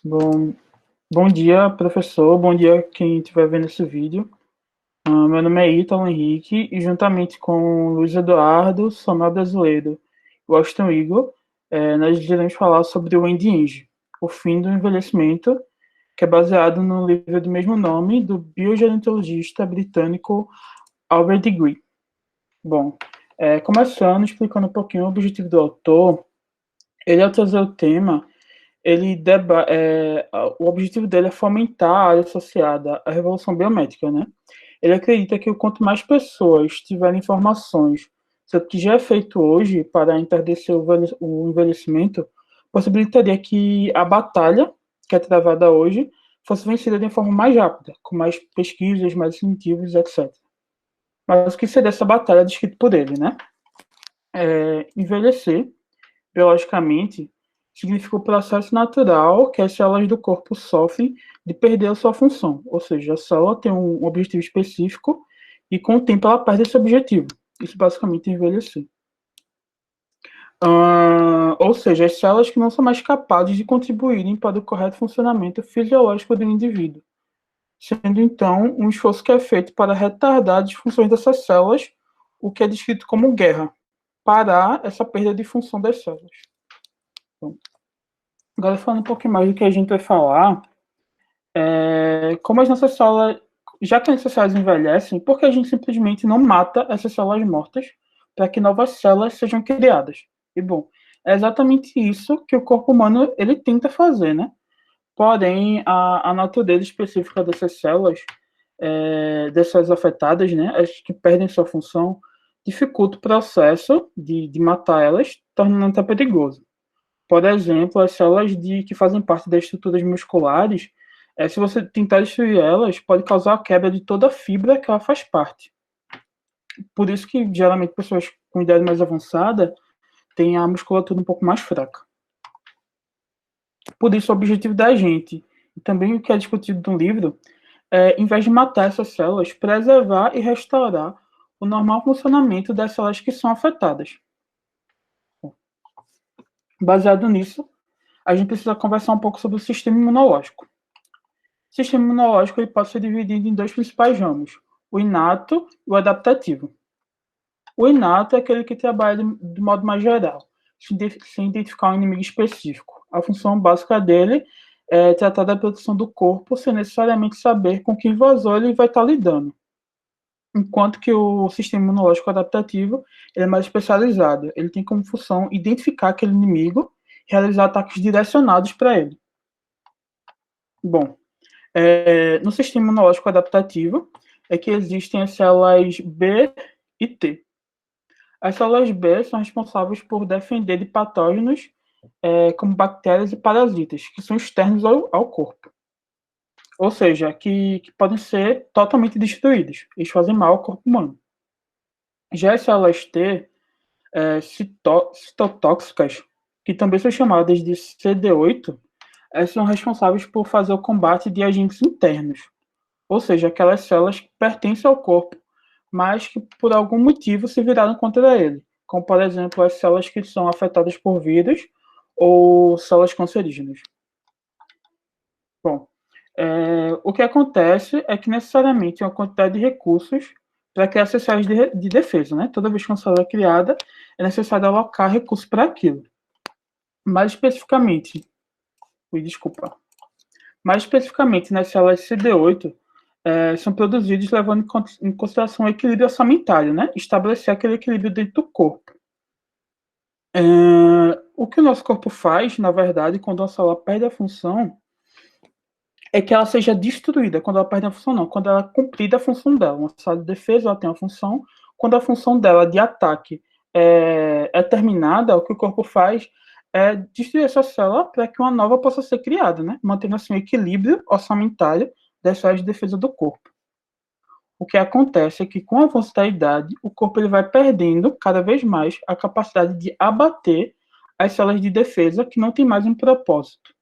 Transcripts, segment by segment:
Bom, bom dia, professor. Bom dia quem estiver vendo esse vídeo. Meu nome é Ítalo Henrique e juntamente com Luiz Eduardo, Samuel Brasileiro e Washington Igor, nós iremos falar sobre o End Age, o fim do envelhecimento, que é baseado no livro do mesmo nome do biogerontologista britânico Albert Green. Bom, começando explicando um pouquinho o objetivo do autor, ele ao trazer o tema o objetivo dele é fomentar a área associada à revolução biomédica, né? Ele acredita que quanto mais pessoas tiverem informações sobre o que já é feito hoje para entardecer o envelhecimento, possibilitaria que a batalha que é travada hoje fosse vencida de forma mais rápida, com mais pesquisas, mais incentivos, etc. Mas o que seria essa batalha descrita por ele, né? Envelhecer biologicamente, significa o processo natural que as células do corpo sofrem de perder a sua função. Ou seja, a célula tem um objetivo específico e com o tempo ela perde esse objetivo. Isso basicamente é envelhecer. Ou seja, as células que não são mais capazes de contribuírem para o correto funcionamento fisiológico do indivíduo, sendo então um esforço que é feito para retardar as funções dessas células, o que é descrito como guerra, parar essa perda de função das células. Então, agora falando um pouquinho mais do que a gente vai falar, como as nossas células, já que as nossas células envelhecem, por que a gente simplesmente não mata essas células mortas para que novas células sejam criadas? E bom, é exatamente isso que o corpo humano ele tenta fazer, né? Porém, a natureza específica dessas células, dessas afetadas, né, as que perdem sua função, dificulta o processo de matar elas, tornando até perigoso. Por exemplo, as células que fazem parte das estruturas musculares, se você tentar destruir elas, pode causar a quebra de toda a fibra que ela faz parte. Por isso que, geralmente, pessoas com idade mais avançada têm a musculatura um pouco mais fraca. Por isso, o objetivo da gente, e também o que é discutido no livro, em vez de matar essas células, preservar e restaurar o normal funcionamento das células que são afetadas. Baseado nisso, a gente precisa conversar um pouco sobre o sistema imunológico. O sistema imunológico ele pode ser dividido em dois principais ramos, o inato e o adaptativo. O inato é aquele que trabalha de modo mais geral, sem identificar um inimigo específico. A função básica dele é tratar da proteção do corpo sem necessariamente saber com que invasor ele vai estar lidando. Enquanto que o sistema imunológico adaptativo ele é mais especializado. Ele tem como função identificar aquele inimigo e realizar ataques direcionados para ele. Bom, no sistema imunológico adaptativo é que existem as células B e T. As células B são responsáveis por defender de patógenos como bactérias e parasitas, que são externos ao corpo. Ou seja, que podem ser totalmente destruídos. Eles fazem mal ao corpo humano. Já as células T, citotóxicas, que também são chamadas de CD8, são responsáveis por fazer o combate de agentes internos. Ou seja, aquelas células que pertencem ao corpo, mas que por algum motivo se viraram contra ele, como por exemplo as células que são afetadas por vírus ou células cancerígenas. Bom, o que acontece é que necessariamente é uma quantidade de recursos para criar essas células de defesa, né? Toda vez que uma célula é criada, é necessário alocar recursos para aquilo. Mais especificamente, mais especificamente nas células CD8, são produzidos levando em consideração o equilíbrio orçamentário, né? Estabelecer aquele equilíbrio dentro do corpo. O que o nosso corpo faz, na verdade, quando uma célula perde a função, é que ela seja destruída. Quando ela perde a função, não. Quando ela é cumprida a função dela. Uma célula de defesa, ela tem uma função. Quando a função dela de ataque é terminada, o que o corpo faz é destruir essa célula para que uma nova possa ser criada, né? Mantendo assim o equilíbrio orçamentário das células de defesa do corpo. O que acontece é que, com a avanço da idade, o corpo ele vai perdendo cada vez mais a capacidade de abater as células de defesa que não têm mais um propósito.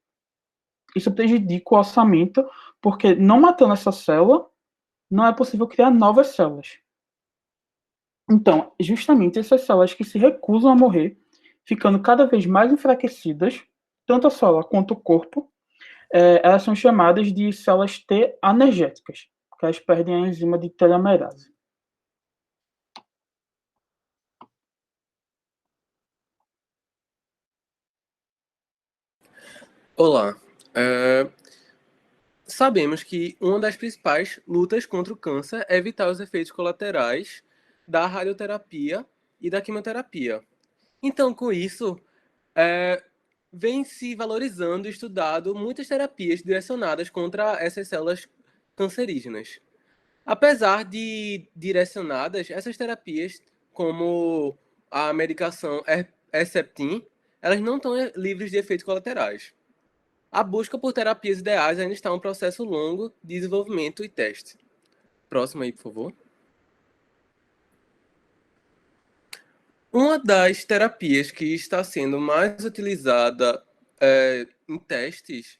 Isso prejudica o orçamento, porque não matando essa célula, não é possível criar novas células. Então, justamente essas células que se recusam a morrer, ficando cada vez mais enfraquecidas, tanto a célula quanto o corpo, elas são chamadas de células T anergéticas, que elas perdem a enzima de telomerase. Olá. Sabemos que uma das principais lutas contra o câncer é evitar os efeitos colaterais da radioterapia e da quimioterapia. Então, com isso, vem se valorizando e estudado muitas terapias direcionadas contra essas células cancerígenas. Apesar de direcionadas, essas terapias, como a medicação Herceptin, elas não estão livres de efeitos colaterais. A busca por terapias ideais ainda está em um processo longo de desenvolvimento e teste. Próximo aí, por favor. Uma das terapias que está sendo mais utilizada em testes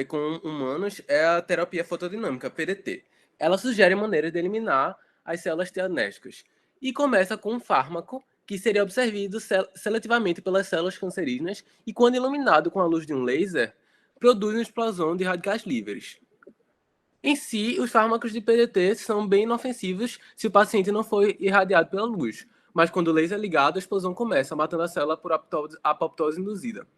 com humanos é a terapia fotodinâmica, PDT. Ela sugere maneiras de eliminar as células T-anérgicas e começa com um fármaco que seria absorvido seletivamente pelas células cancerígenas e, quando iluminado com a luz de um laser, produz uma explosão de radicais livres. Em si, os fármacos de PDT são bem inofensivos se o paciente não for irradiado pela luz, mas quando o laser é ligado, a explosão começa, matando a célula por apoptose induzida.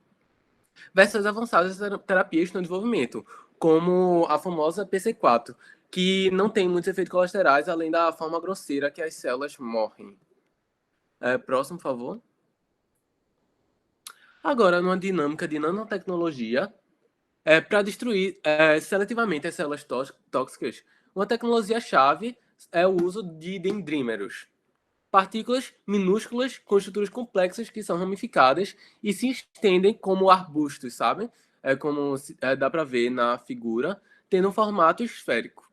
Versões avançadas da terapia estão em desenvolvimento, como a famosa PC4, que não tem muitos efeitos colaterais, além da forma grosseira que as células morrem. Próximo, por favor. Agora, numa dinâmica de nanotecnologia, para destruir seletivamente as células tóxicas, uma tecnologia-chave é o uso de dendrímeros, partículas minúsculas com estruturas complexas que são ramificadas e se estendem como arbustos, sabe? Como dá para ver na figura, tendo um formato esférico.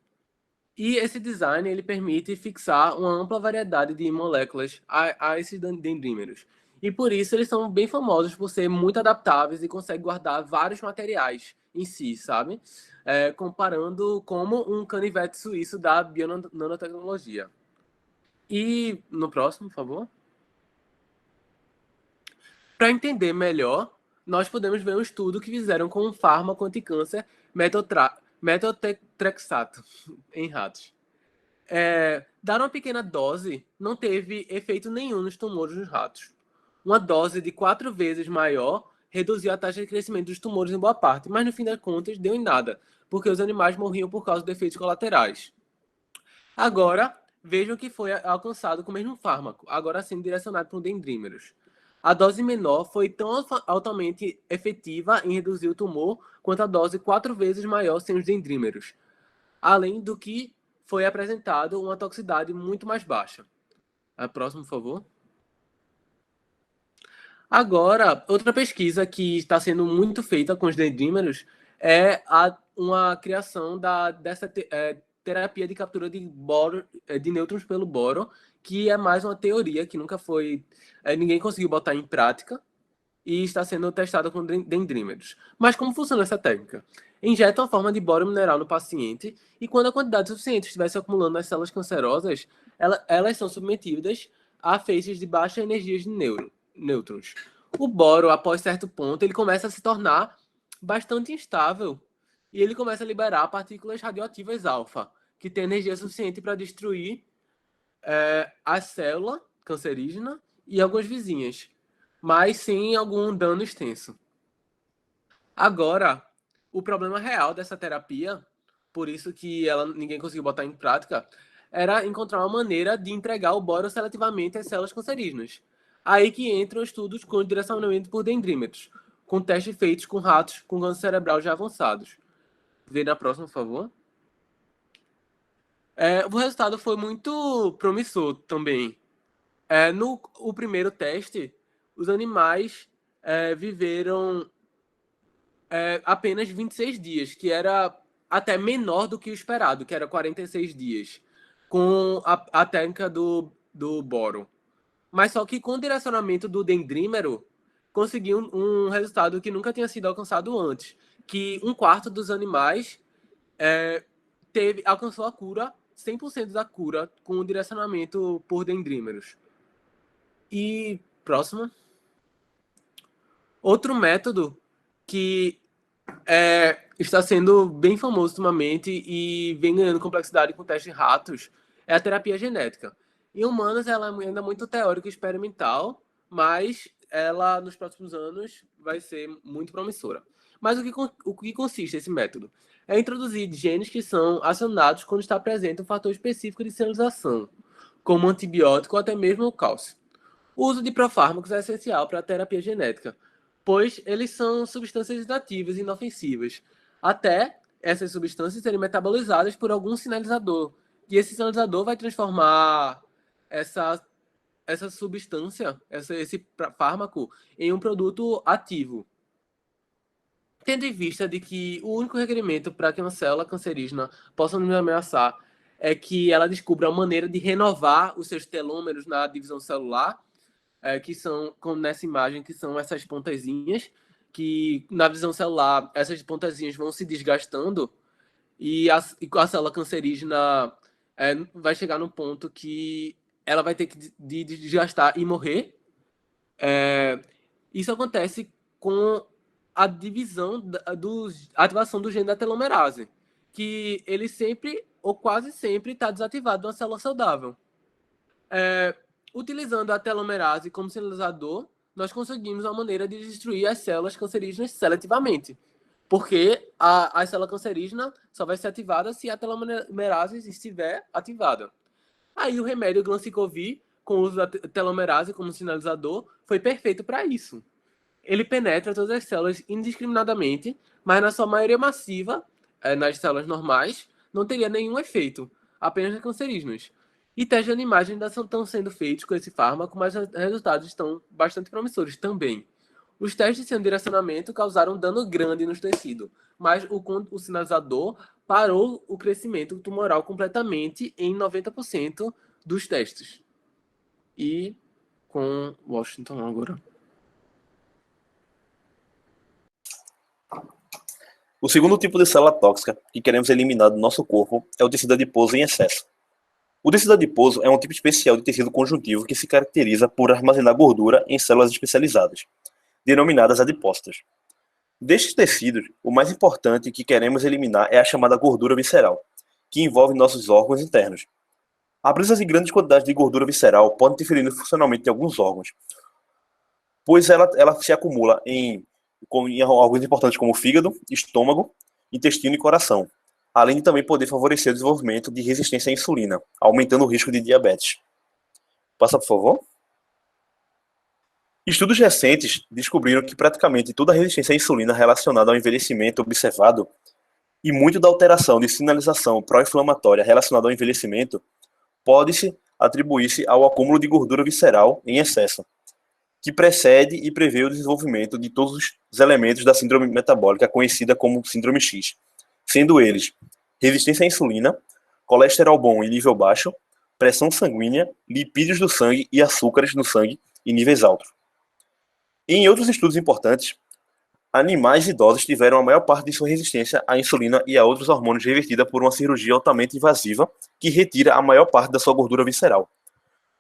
E esse design ele permite fixar uma ampla variedade de moléculas a esses dendrímeros. E por isso eles são bem famosos por ser muito adaptáveis e conseguem guardar vários materiais em si, sabe? Comparando como um canivete suíço da bionanotecnologia. E no próximo, por favor. Para entender melhor, nós podemos ver um estudo que fizeram com um fármaco anticâncer metotrexato em ratos. Dar uma pequena dose não teve efeito nenhum nos tumores dos ratos. Uma dose de 4 vezes maior reduziu a taxa de crescimento dos tumores em boa parte, mas no fim das contas deu em nada, porque os animais morriam por causa de efeitos colaterais. Agora, vejam que foi alcançado com o mesmo fármaco, agora sendo direcionado para dendrímeros. A dose menor foi tão altamente efetiva em reduzir o tumor quanto a dose 4 vezes maior sem os dendrímeros, além do que foi apresentado uma toxicidade muito mais baixa. A próxima, por favor. Agora, outra pesquisa que está sendo muito feita com os dendrímeros é uma criação dessa terapia de captura de nêutrons pelo boro, que é mais uma teoria que nunca foi... ninguém conseguiu botar em prática e está sendo testada com dendrímeros. Mas como funciona essa técnica? Injeta uma forma de boro mineral no paciente e quando a quantidade suficiente estiver se acumulando nas células cancerosas, elas são submetidas a feixes de baixa energia de nêutrons. O boro, após certo ponto, ele começa a se tornar bastante instável e ele começa a liberar partículas radioativas alfa, que têm energia suficiente para destruir a célula cancerígena e algumas vizinhas, mas sem algum dano extenso. Agora, o problema real dessa terapia, por isso que ninguém conseguiu botar em prática, era encontrar uma maneira de entregar o boro seletivamente às células cancerígenas. Aí que entram estudos com direcionamento por dendrímetros, com testes feitos com ratos com câncer cerebral já avançados. Vê na próxima, por favor. O resultado foi muito promissor também. No o primeiro teste, os animais viveram apenas 26 dias, que era até menor do que o esperado, que era 46 dias, com a técnica do boro. Mas só que com o direcionamento do dendrímero, conseguiu um resultado que nunca tinha sido alcançado antes, que um quarto dos animais alcançou a cura, 100% da cura, com o direcionamento por dendrímeros. E próximo. Outro método que Está sendo bem famoso ultimamente e vem ganhando complexidade com testes em ratos, é a terapia genética. Em humanos, ela é ainda muito teórica e experimental, mas ela, nos próximos anos, vai ser muito promissora. Mas o que consiste esse método? É introduzir genes que são acionados quando está presente um fator específico de sinalização, como antibiótico ou até mesmo o cálcio. O uso de profármacos é essencial para a terapia genética, pois eles são substâncias inativas e inofensivas, até essas substâncias serem metabolizadas por algum sinalizador. E esse sinalizador vai transformar essa, essa substância, esse fármaco, em um produto ativo. Tendo em vista de que o único requerimento para que uma célula cancerígena possa nos ameaçar é que ela descubra uma maneira de renovar os seus telômeros na divisão celular, que são, como nessa imagem, que são essas pontazinhas, que na visão celular, essas pontazinhas vão se desgastando e a célula cancerígena vai chegar no ponto que ela vai ter que de desgastar e morrer. Isso acontece com a divisão, a ativação do gene da telomerase, que ele sempre, ou quase sempre, está desativado na célula saudável. Utilizando a telomerase como sinalizador, nós conseguimos uma maneira de destruir as células cancerígenas seletivamente. Porque a célula cancerígena só vai ser ativada se a telomerase estiver ativada. Aí o remédio Glancicovir, com o uso da telomerase como sinalizador, foi perfeito para isso. Ele penetra todas as células indiscriminadamente, mas na sua maioria massiva, nas células normais, não teria nenhum efeito, apenas cancerígenos. E testes de animais ainda estão sendo feitos com esse fármaco, mas os resultados estão bastante promissores também. Os testes sem direcionamento causaram dano grande nos tecidos, mas o sinalizador parou o crescimento tumoral completamente em 90% dos testes. E com Washington agora. O segundo tipo de célula tóxica que queremos eliminar do nosso corpo é o tecido adiposo em excesso. O tecido adiposo é um tipo especial de tecido conjuntivo que se caracteriza por armazenar gordura em células especializadas, denominadas adipócitos. Destes tecidos, o mais importante que queremos eliminar é a chamada gordura visceral, que envolve nossos órgãos internos. A presença de grandes quantidades de gordura visceral pode interferir no funcionamento de alguns órgãos, pois ela se acumula em órgãos importantes como fígado, estômago, intestino e coração, além de também poder favorecer o desenvolvimento de resistência à insulina, aumentando o risco de diabetes. Passa, por favor. Estudos recentes descobriram que praticamente toda a resistência à insulina relacionada ao envelhecimento observado e muito da alteração de sinalização pró-inflamatória relacionada ao envelhecimento pode-se atribuir-se ao acúmulo de gordura visceral em excesso, que precede e prevê o desenvolvimento de todos os elementos da síndrome metabólica conhecida como síndrome X, sendo eles resistência à insulina, colesterol bom em nível baixo, pressão sanguínea, lipídios do sangue e açúcares no sangue em níveis altos. Em outros estudos importantes, animais idosos tiveram a maior parte de sua resistência à insulina e a outros hormônios revertida por uma cirurgia altamente invasiva que retira a maior parte da sua gordura visceral,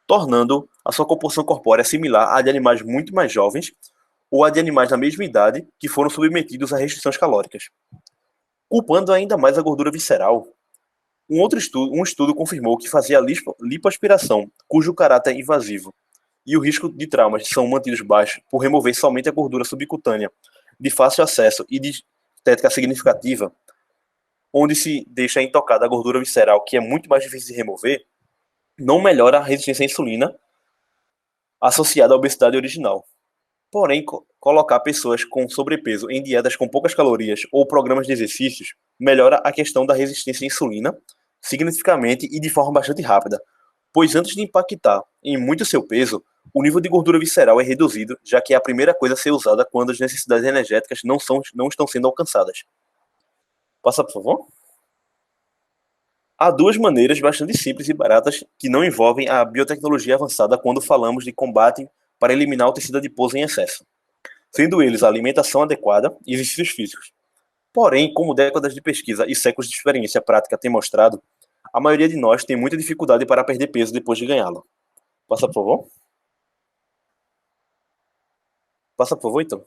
tornando a sua composição corpórea similar à de animais muito mais jovens ou à de animais da mesma idade que foram submetidos a restrições calóricas. Culpando ainda mais a gordura visceral, um estudo confirmou que fazia lipoaspiração, cujo caráter invasivo e o risco de traumas são mantidos baixos por remover somente a gordura subcutânea de fácil acesso e de estética significativa, onde se deixa intocada a gordura visceral, que é muito mais difícil de remover, não melhora a resistência à insulina associada à obesidade original. Porém, colocar pessoas com sobrepeso em dietas com poucas calorias ou programas de exercícios melhora a questão da resistência à insulina significativamente e de forma bastante rápida, pois antes de impactar em muito seu peso, o nível de gordura visceral é reduzido, já que é a primeira coisa a ser usada quando as necessidades energéticas não estão sendo alcançadas. Passa, por favor. Há duas maneiras bastante simples e baratas que não envolvem a biotecnologia avançada quando falamos de combate para eliminar o tecido adiposo em excesso, sendo eles a alimentação adequada e exercícios físicos. Porém, como décadas de pesquisa e séculos de experiência prática têm mostrado, a maioria de nós tem muita dificuldade para perder peso depois de ganhá-lo. Passa, por favor. Passa, por favor, então.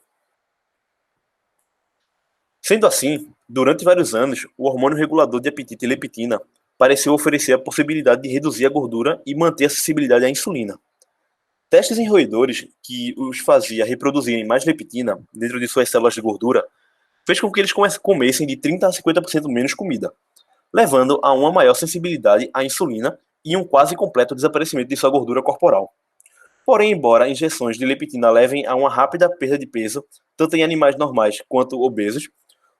Sendo assim, durante vários anos, o hormônio regulador de apetite leptina pareceu oferecer a possibilidade de reduzir a gordura e manter a sensibilidade à insulina. Testes em roedores que os fazia reproduzirem mais leptina dentro de suas células de gordura fez com que eles comessem de 30 a 50% menos comida, levando a uma maior sensibilidade à insulina e um quase completo desaparecimento de sua gordura corporal. Porém, embora injeções de leptina levem a uma rápida perda de peso, tanto em animais normais quanto obesos,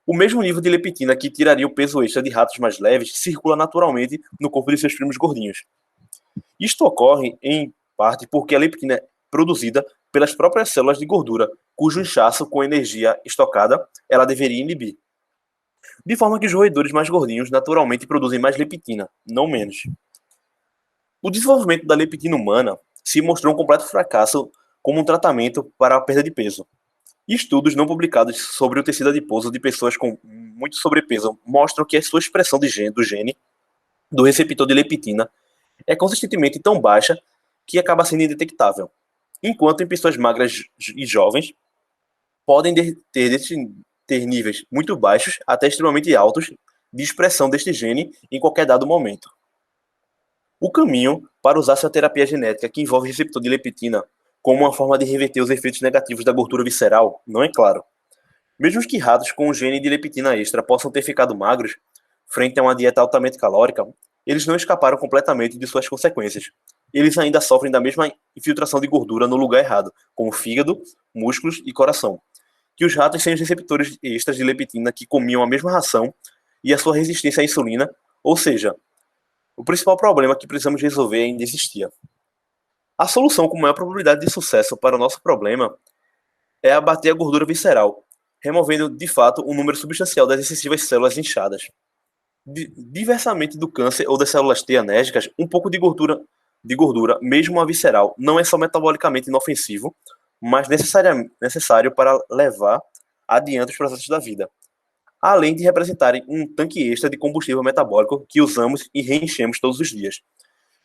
o mesmo nível de leptina que tiraria o peso extra de ratos mais leves circula naturalmente no corpo de seus primos gordinhos. Isto ocorre, em parte, porque a leptina é produzida pelas próprias células de gordura, cujo inchaço com energia estocada ela deveria inibir. De forma que os roedores mais gordinhos naturalmente produzem mais leptina, não menos. O desenvolvimento da leptina humana se mostrou um completo fracasso como um tratamento para a perda de peso. Estudos não publicados sobre o tecido adiposo de pessoas com muito sobrepeso mostram que a sua expressão do gene do receptor de leptina é consistentemente tão baixa que acaba sendo indetectável, enquanto em pessoas magras e jovens podem ter níveis muito baixos até extremamente altos de expressão deste gene em qualquer dado momento. O caminho para usar essa terapia genética que envolve receptor de leptina como uma forma de reverter os efeitos negativos da gordura visceral não é claro. Mesmo que ratos com um gene de leptina extra possam ter ficado magros frente a uma dieta altamente calórica, eles não escaparam completamente de suas consequências. Eles ainda sofrem da mesma infiltração de gordura no lugar errado, como fígado, músculos e coração, que os ratos sem os receptores extras de leptina que comiam a mesma ração e a sua resistência à insulina, ou seja, o principal problema que precisamos resolver ainda existia. A solução com maior probabilidade de sucesso para o nosso problema é abater a gordura visceral, removendo de fato um número substancial das excessivas células inchadas. Diversamente do câncer ou das células T anérgicas, um pouco de gordura, mesmo a visceral, não é só metabolicamente inofensivo, mas necessário para levar adiante os processos da vida, além de representarem um tanque extra de combustível metabólico que usamos e reenchemos todos os dias.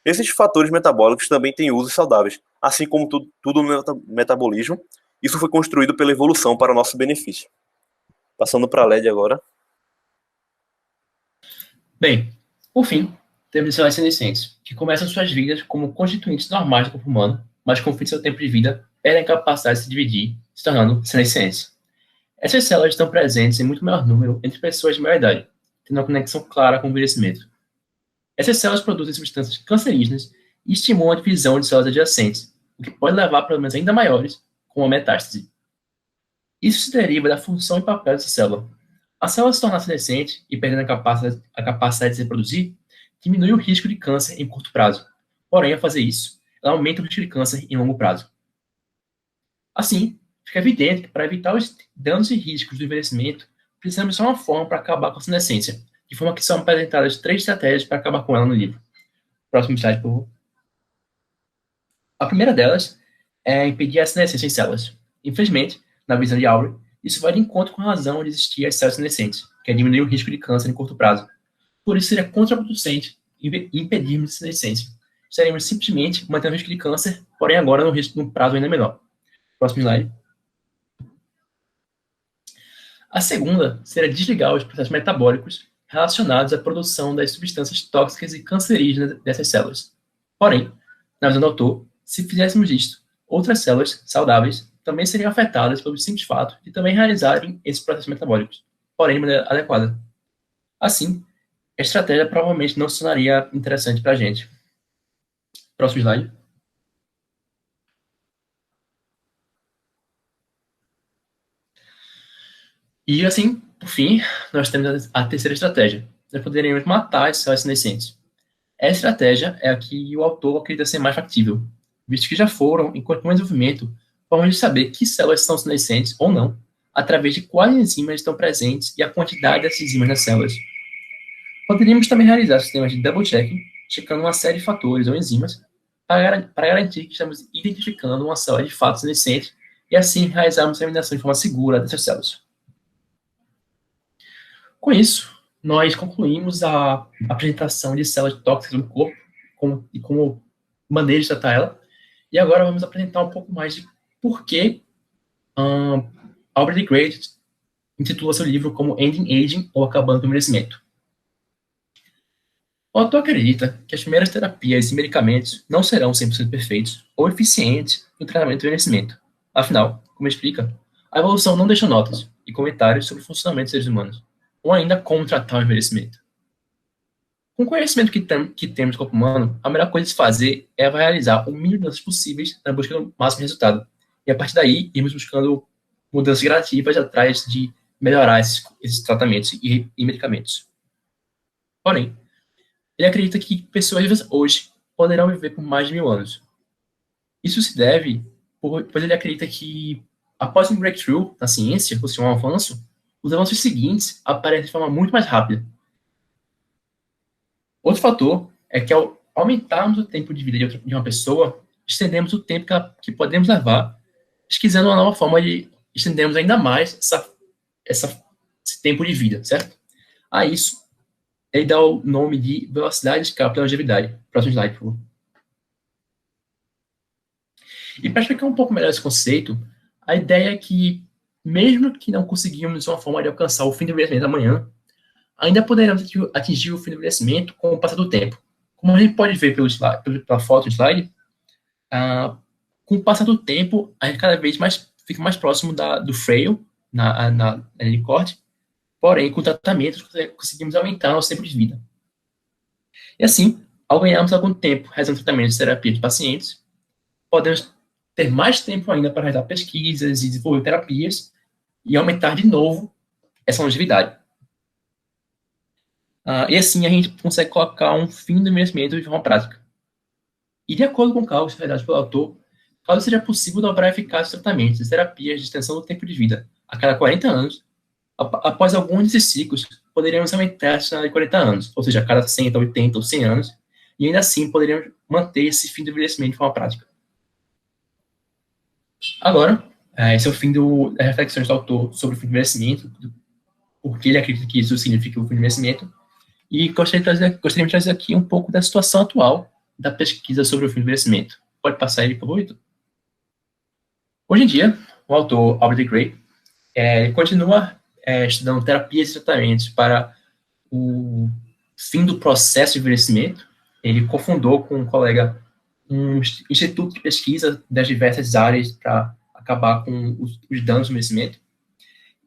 Esses fatores metabólicos também têm usos saudáveis, assim como tudo no metabolismo. Isso foi construído pela evolução para o nosso benefício. Passando para a LED agora. Bem, por fim, temos células senescentes, que começam suas vidas como constituintes normais do corpo humano, mas com o fim de seu tempo de vida, perdem a capacidade de se dividir, se tornando senescentes. Essas células estão presentes em muito maior número entre pessoas de maior idade, tendo uma conexão clara com o envelhecimento. Essas células produzem substâncias cancerígenas e estimulam a divisão de células adjacentes, o que pode levar a problemas ainda maiores, como a metástase. Isso se deriva da função e papel dessa célula. A célula se tornar senescente e perdendo a capacidade de se reproduzir, diminui o risco de câncer em curto prazo. Porém, ao fazer isso, ela aumenta o risco de câncer em longo prazo. Assim, fica evidente que para evitar os danos e riscos do envelhecimento, precisamos de uma forma para acabar com a senescência, de forma que são apresentadas 3 estratégias para acabar com ela no livro. Próximo slide, por favor. A primeira delas é impedir a senescência em células. Infelizmente, na visão de Aubrey, isso vai de encontro com a razão de existir as células senescentes, que é diminuir o risco de câncer em curto prazo. Por isso, seria contraproducente impedirmos a senescência. Estaríamos simplesmente mantendo o risco de câncer, porém agora no prazo ainda menor. Próximo slide. A segunda seria desligar os processos metabólicos relacionados à produção das substâncias tóxicas e cancerígenas dessas células. Porém, na visão do autor, se fizéssemos isto, outras células saudáveis também seriam afetadas pelo simples fato de também realizarem esses processos metabólicos, porém de maneira adequada. Assim, a estratégia provavelmente não se tornaria interessante para a gente. Próximo slide. E assim, por fim, nós temos a terceira estratégia. Nós poderíamos matar as células senescentes. Essa estratégia é a que o autor acredita ser mais factível, visto que já foram, em continuo desenvolvimento, formas de saber que células são senescentes ou não, através de quais enzimas estão presentes e a quantidade dessas enzimas nas células. Poderíamos também realizar sistemas de double-checking, checando uma série de fatores ou enzimas, para garantir que estamos identificando uma célula de fato senescente e assim realizarmos a eliminação de forma segura dessas células. Com isso, nós concluímos a apresentação de células tóxicas no corpo e como maneira de tratar ela. E agora vamos apresentar um pouco mais de por que Aubrey de Grey intitula seu livro como Ending Aging ou Acabando com o Envelhecimento. O autor acredita que as primeiras terapias e medicamentos não serão 100% perfeitos ou eficientes no tratamento do envelhecimento. Afinal, como explica, a evolução não deixa notas e comentários sobre o funcionamento dos seres humanos, ou ainda como tratar o envelhecimento. Com o conhecimento que temos do corpo humano, a melhor coisa de se fazer é realizar o mínimo de mudanças possíveis na busca do máximo resultado. E a partir daí, irmos buscando mudanças gradativas atrás de melhorar esses tratamentos e medicamentos. Porém, ele acredita que pessoas hoje poderão viver por mais de 1000 anos. Isso se deve, pois ele acredita que, após um breakthrough na ciência, ou seja, um avanço, os avanços seguintes aparecem de forma muito mais rápida. Outro fator é que, ao aumentarmos o tempo de vida de uma pessoa, estendemos o tempo que podemos levar pesquisando uma nova forma de estendermos ainda mais esse tempo de vida, certo? A isso, ele dá o nome de velocidade de escape da longevidade. Próximo slide, por favor. E para explicar um pouco melhor esse conceito, a ideia é que, mesmo que não conseguimos uma forma de alcançar o fim do envelhecimento amanhã, ainda poderemos atingir o fim do envelhecimento com o passar do tempo. Como a gente pode ver pela foto do slide, com o passar do tempo, a gente cada vez mais fica mais próximo do frail, na linha de corte, porém, com tratamento, conseguimos aumentar nosso tempo de vida. E assim, ao ganharmos algum tempo realizando tratamentos de terapia de pacientes, podemos ter mais tempo ainda para realizar pesquisas e desenvolver terapias e aumentar de novo essa longevidade. E assim a gente consegue colocar um fim do envelhecimento de forma prática. E de acordo com cálculos realizados pelo autor, caso seja possível dobrar a eficácia dos tratamentos e terapias de extensão do tempo de vida a cada 40 anos, após alguns desses ciclos, poderíamos aumentar essa de 40 anos, ou seja, a cada 100, 80 ou 100 anos, e ainda assim poderíamos manter esse fim do envelhecimento de forma prática. Agora, esse é o fim das reflexões do autor sobre o fim do envelhecimento, porque ele acredita que isso significa o fim do envelhecimento, e gostaríamos de trazer aqui um pouco da situação atual da pesquisa sobre o fim do envelhecimento. Pode passar ele, por favor, Vitor? Hoje em dia, o autor Albert Gray continua estudando terapias e tratamentos para o fim do processo de envelhecimento. Ele cofundou com um colega um instituto de pesquisa das diversas áreas para acabar com os danos do envelhecimento.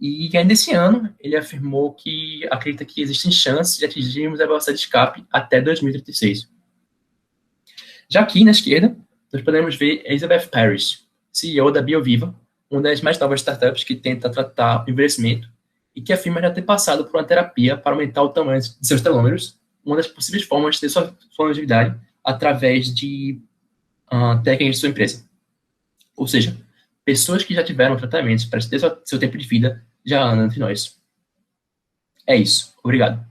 E ainda esse ano, ele afirmou que acredita que existem chances de atingirmos a velocidade de escape até 2036. Já aqui, na esquerda, nós podemos ver Elizabeth Parrish, CEO da BioViva, uma das mais novas startups que tenta tratar o envelhecimento e que afirma já ter passado por uma terapia para aumentar o tamanho de seus telômeros, uma das possíveis formas de ter sua longevidade através de técnicas de sua empresa. Ou seja, pessoas que já tiveram tratamentos para ter seu tempo de vida já andam entre nós. É isso. Obrigado.